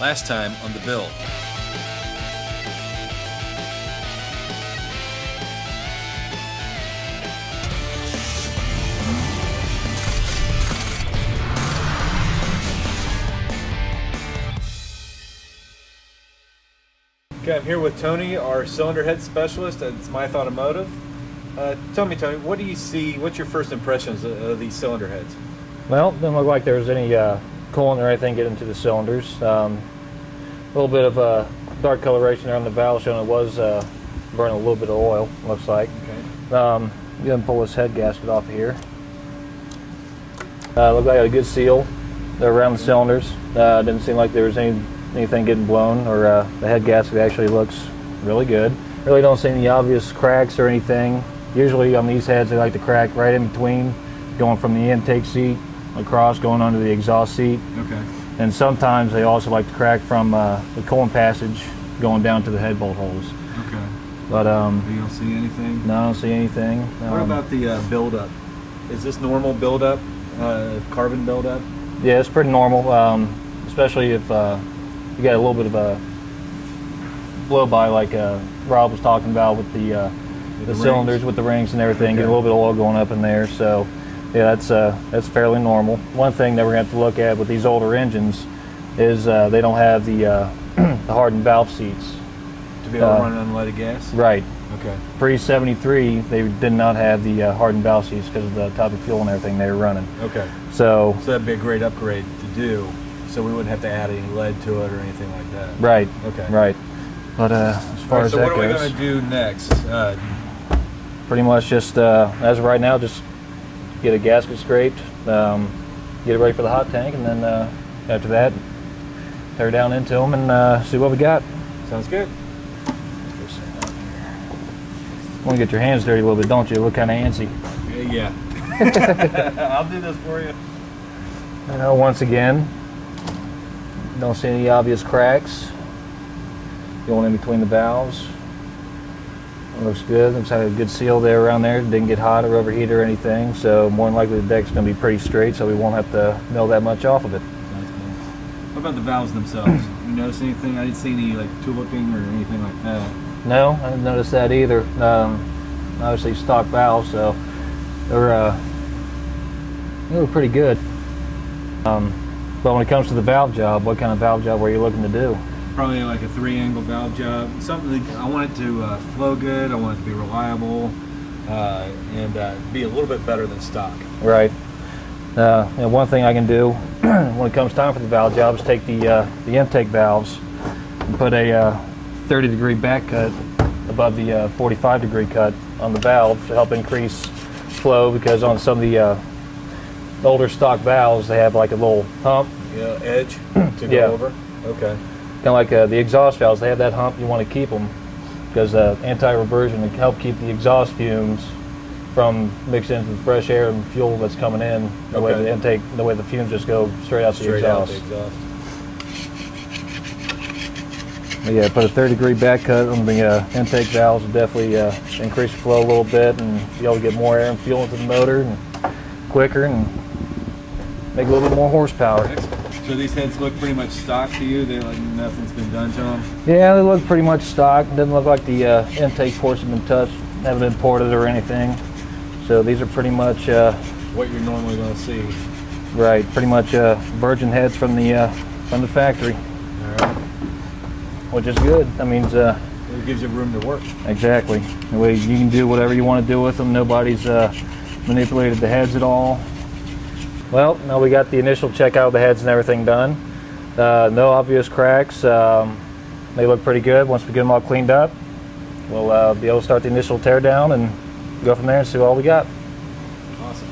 Last time on The Build. Okay, I'm here with Tony, our cylinder head specialist at Smythe Automotive. Tell me, Tony, what do you see? What's your first impressions of these cylinder heads? Well, didn't look like there was any coolant or anything getting into the cylinders. A little bit of dark coloration there on the valve, showing it was burning a little bit of oil, looks like. Okay. Go ahead and pull this head gasket off of here. Looked like a good seal there around the cylinders. Didn't seem like there was anything getting blown, or the head gasket actually looks really good. Really don't see any obvious cracks or anything. Usually on these heads they like to crack right in between, going from the intake seat across, going onto the exhaust seat. Okay. And sometimes they also like to crack from the coolant passage going down to the head bolt holes. Okay. But you don't see anything? no, I don't see anything. What about the buildup? Is this normal buildup, carbon buildup? Yeah, it's pretty normal, especially if you got a little bit of a blow-by like Rob was talking about with the cylinders, rings. with the rings and everything. Okay. Get a little bit of oil going up in there. So yeah, that's fairly normal. One thing that we're going to have to look at with these older engines is they don't have the hardened valve seats. To be able to run unleaded gas? Right. Okay. Pre-73, they did not have the hardened valve seats because of the type of fuel and everything they were running. Okay. So that'd be a great upgrade to do, so we wouldn't have to add any lead to it or anything like that. right. Okay. Right. But as far as So that what are we goes, going to do next? pretty much just as of right now, just get a gasket scraped, get it ready for the hot tank, and then after that, tear down into them and see what we got. Sounds good. Want to get your hands dirty a little bit, don't you? Look kind of antsy. Yeah. I'll do this for you. You know, once again, don't see any obvious cracks going in between the valves. It looks good. Looks like a good seal there around there. Didn't get hot or overheat or anything, so more than likely the deck's going to be pretty straight, so we won't have to mill that much off of it. Sounds good. What about the valves themselves? You notice anything? I didn't see any like tulipping or anything like that. No, I didn't notice that either. Obviously stock valves, so they're pretty good. But when it comes to the valve job, what kind of valve job were you looking to do? Probably like a 3-angle valve job. Something that I want it to flow good. I want it to be reliable and be a little bit better than stock. Right. And one thing I can do when it comes time for the valve job is take the intake valves and put a 30-degree back cut above the 45-degree cut on the valve to help increase flow, because on some of the older stock valves they have like a little hump. Yeah, edge to go over. Okay. Kind of like the exhaust valves, they have that hump. You want to keep them because anti-reversion can help keep the exhaust fumes from mixing into the fresh air and fuel that's coming in. The way the intake, the way the fumes just go straight out the exhaust. But yeah, put a 30-degree back cut on the intake valves will definitely increase the flow a little bit and be able to get more air and fuel into the motor and quicker and make a little bit more horsepower. Excellent. So these heads look pretty much stock to you? They're like nothing's been done to them? Yeah, they look pretty much stock. Doesn't look like the intake ports have been touched, haven't been ported or anything. So these are pretty much what you're normally going to see. Right, pretty much virgin heads from the factory. All right. Which is good. That means it gives you room to work. Exactly. The way you can do whatever you want to do with them. Nobody's manipulated the heads at all. Well, now we got the initial checkout of the heads and everything done. No obvious cracks. They look pretty good. Once we get them all cleaned up, we'll be able to start the initial tear down and go from there and see what all we got. Awesome.